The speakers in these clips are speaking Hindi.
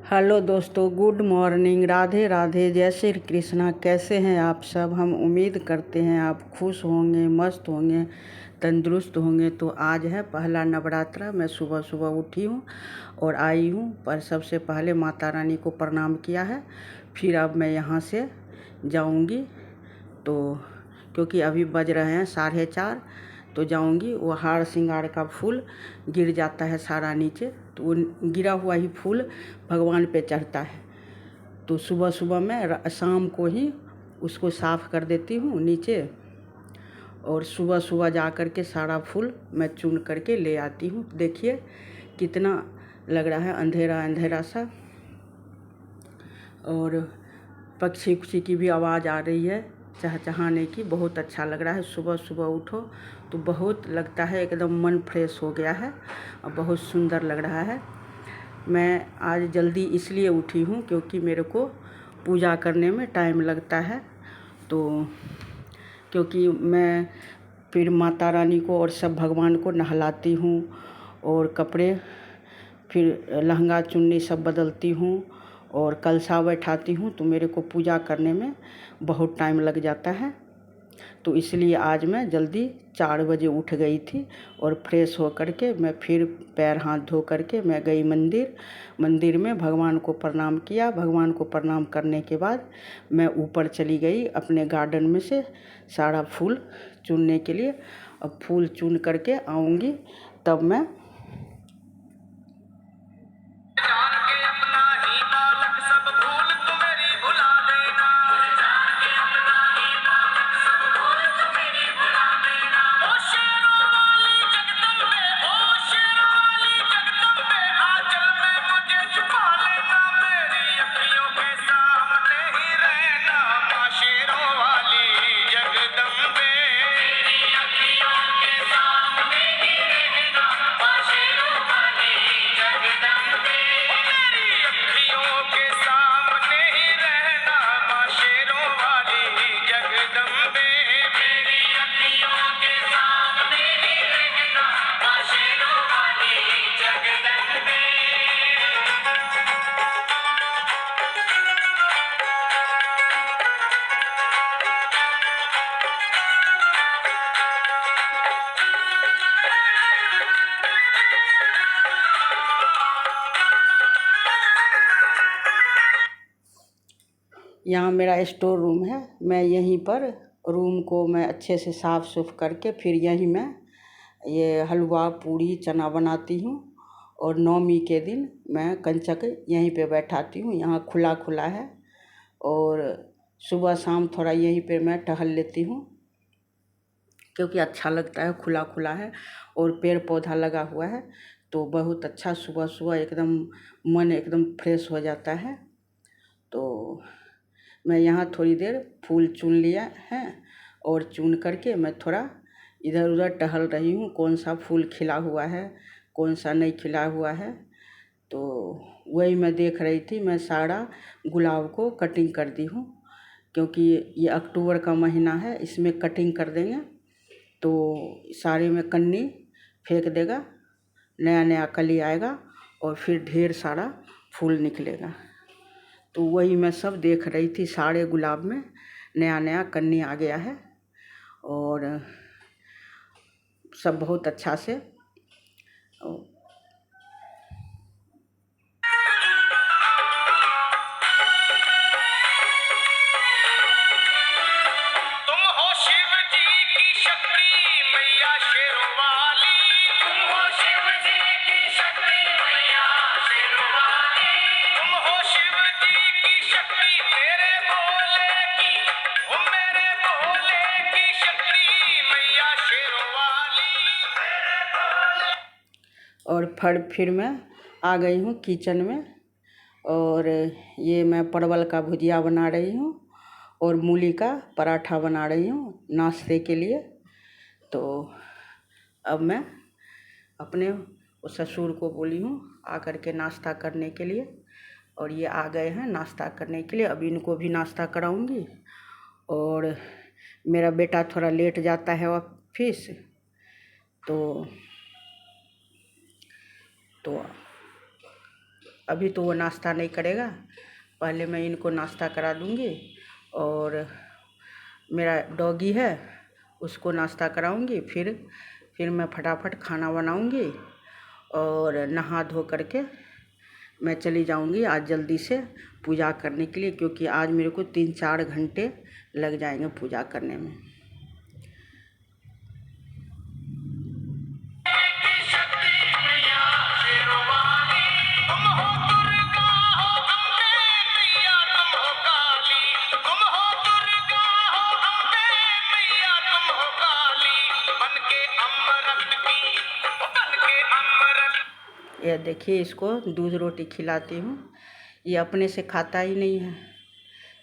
हेलो दोस्तों, गुड मॉर्निंग, राधे राधे, जय श्री कृष्णा। कैसे हैं आप सब? हम उम्मीद करते हैं आप खुश होंगे, मस्त होंगे, तंदुरुस्त होंगे। तो आज है पहला नवरात्रा। मैं सुबह सुबह उठी हूँ और आई हूँ, पर सबसे पहले माता रानी को प्रणाम किया है। फिर अब मैं यहाँ से जाऊँगी, तो क्योंकि अभी बज रहे हैं 4:30, तो जाऊंगी। वो हार श्रृंगार का फूल गिर जाता है सारा नीचे, तो वो गिरा हुआ ही फूल भगवान पे चढ़ता है। तो सुबह सुबह मैं शाम को ही उसको साफ़ कर देती हूँ नीचे, और सुबह सुबह जा कर के सारा फूल मैं चुन करके ले आती हूँ। देखिए कितना लग रहा है अंधेरा अंधेरा सा, और पक्षी उक्षी की भी आवाज़ आ रही है चहचहाने की। बहुत अच्छा लग रहा है। सुबह सुबह उठो तो बहुत लगता है एकदम मन फ्रेश हो गया है और बहुत सुंदर लग रहा है। मैं आज जल्दी इसलिए उठी हूँ क्योंकि मेरे को पूजा करने में टाइम लगता है। तो क्योंकि मैं फिर माता रानी को और सब भगवान को नहलाती हूँ, और कपड़े फिर लहंगा चुन्नी सब बदलती हूँ और कलशा बैठाती हूँ, तो मेरे को पूजा करने में बहुत टाइम लग जाता है। तो इसलिए आज मैं जल्दी 4 बजे उठ गई थी, और फ्रेश हो करके मैं फिर पैर हाथ धो करके मैं गई मंदिर में भगवान को प्रणाम किया। भगवान को प्रणाम करने के बाद मैं ऊपर चली गई अपने गार्डन में से सारा फूल चुनने के लिए। अब फूल चुन करके आऊँगी तब मैं यहाँ मेरा स्टोर रूम है। मैं यहीं पर रूम को मैं अच्छे से साफ़ सुफ करके फिर यहीं मैं ये हलवा पूड़ी चना बनाती हूँ, और नवमी के दिन मैं कंचक यहीं पे बैठाती हूँ। यहाँ खुला खुला है, और सुबह शाम थोड़ा यहीं पे मैं टहल लेती हूँ क्योंकि अच्छा लगता है, खुला खुला है और पेड़ पौधा लगा हुआ है, तो बहुत अच्छा सुबह सुबह एकदम मन एकदम फ्रेश हो जाता है। तो मैं यहाँ थोड़ी देर फूल चुन लिया है, और चुन करके मैं थोड़ा इधर उधर टहल रही हूँ। कौन सा फूल खिला हुआ है, कौन सा नहीं खिला हुआ है, तो वही मैं देख रही थी। मैं सारा गुलाब को कटिंग कर दी हूँ क्योंकि ये अक्टूबर का महीना है, इसमें कटिंग कर देंगे तो सारे में कन्नी फेंक देगा, नया नया कली आएगा और फिर ढेर सारा फूल निकलेगा। तो वही मैं सब देख रही थी। सारे गुलाब में नया नया कन्नी आ गया है, और सब बहुत अच्छा से और फिर मैं आ गई हूँ किचन में, और ये मैं परवल का भुजिया बना रही हूँ और मूली का पराठा बना रही हूँ नाश्ते के लिए। तो अब मैं अपने ससुर को बोली हूँ आकर के नाश्ता करने के लिए, और ये आ गए हैं नाश्ता करने के लिए। अब इनको भी नाश्ता कराऊंगी, और मेरा बेटा थोड़ा लेट जाता है ऑफिस, तो अभी तो वो नाश्ता नहीं करेगा, पहले मैं इनको नाश्ता करा दूँगी और मेरा डॉगी है उसको नाश्ता कराऊँगी। फिर मैं फटाफट खाना बनाऊँगी और नहा धो करके मैं चली जाऊँगी आज जल्दी से पूजा करने के लिए, क्योंकि आज मेरे को 3-4 घंटे लग जाएंगे पूजा करने में। ये देखिए इसको दूध रोटी खिलाती हूँ, ये अपने से खाता ही नहीं है,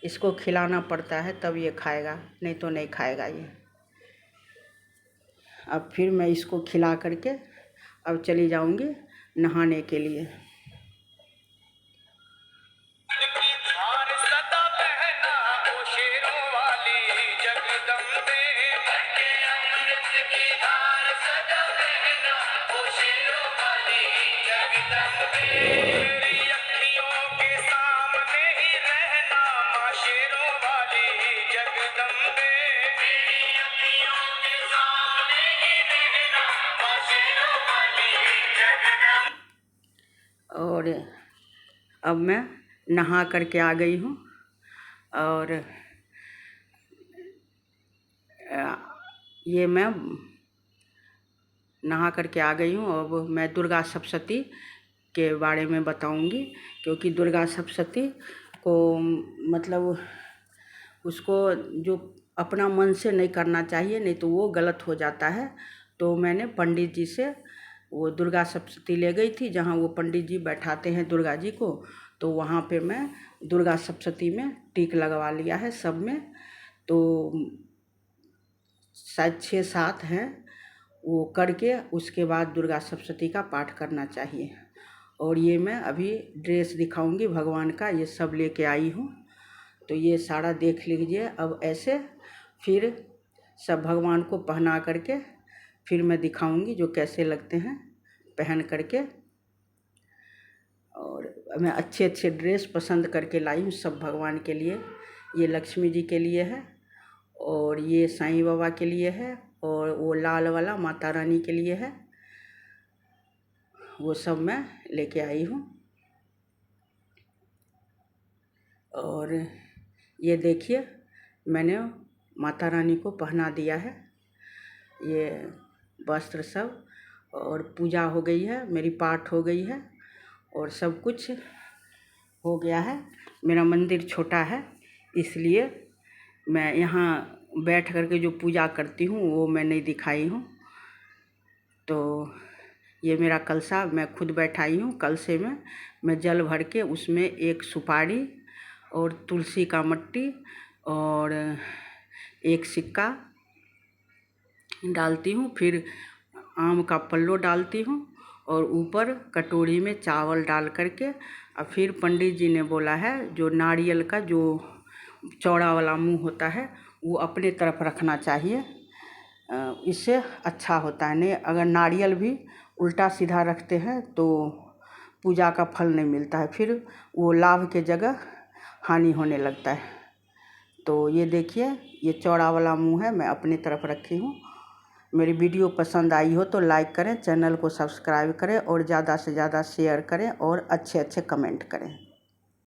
इसको खिलाना पड़ता है तब ये खाएगा, नहीं तो नहीं खाएगा ये। अब फिर मैं इसको खिला करके अब चली जाऊँगी नहाने के लिए। और अब मैं नहा करके आ गई हूँ और ये मैं नहा करके आ गई हूँ। अब मैं दुर्गा सप्तशती के बारे में बताऊंगी, क्योंकि दुर्गा सप्तशती को मतलब उसको जो अपना मन से नहीं करना चाहिए, नहीं तो वो गलत हो जाता है। तो मैंने पंडित जी से वो दुर्गा सप्तशती ले गई थी, जहाँ वो पंडित जी बैठाते हैं दुर्गा जी को, तो वहाँ पे मैं दुर्गा सप्तशती में टीक लगवा लिया है सब में। तो शायद 6-7 हैं, वो करके उसके बाद दुर्गा सप्तशती का पाठ करना चाहिए। और ये मैं अभी ड्रेस दिखाऊंगी भगवान का, ये सब लेके आई हूँ, तो ये सारा देख लीजिए। अब ऐसे फिर सब भगवान को पहना करके फिर मैं दिखाऊंगी जो कैसे लगते हैं पहन करके। और मैं अच्छे अच्छे ड्रेस पसंद करके लाई हूँ सब भगवान के लिए। ये लक्ष्मी जी के लिए है और ये साईं बाबा के लिए है और वो लाल वाला माता रानी के लिए है, वो सब मैं लेके आई हूँ। और ये देखिए मैंने माता रानी को पहना दिया है ये वस्त्र सब, और पूजा हो गई है, मेरी पाठ हो गई है और सब कुछ हो गया है। मेरा मंदिर छोटा है इसलिए मैं यहाँ बैठ करके जो पूजा करती हूँ वो मैं नहीं दिखाई हूँ। तो ये मेरा कलशा मैं खुद बैठाई हूँ, कलशे में मैं जल भर के उसमें एक सुपारी और तुलसी का मट्टी और एक सिक्का डालती हूँ, फिर आम का पल्लो डालती हूँ और ऊपर कटोरी में चावल डाल करके। और फिर पंडित जी ने बोला है जो नारियल का जो चौड़ा वाला मुंह होता है वो अपने तरफ रखना चाहिए, इससे अच्छा होता है। नहीं अगर नारियल भी उल्टा सीधा रखते हैं तो पूजा का फल नहीं मिलता है, फिर वो लाभ के जगह हानि होने लगता है। तो ये देखिए ये चौड़ा वाला मुंह है, मैं अपनी तरफ रखी हूँ। मेरी वीडियो पसंद आई हो तो लाइक करें, चैनल को सब्सक्राइब करें और ज़्यादा से ज़्यादा शेयर करें और अच्छे अच्छे कमेंट करें।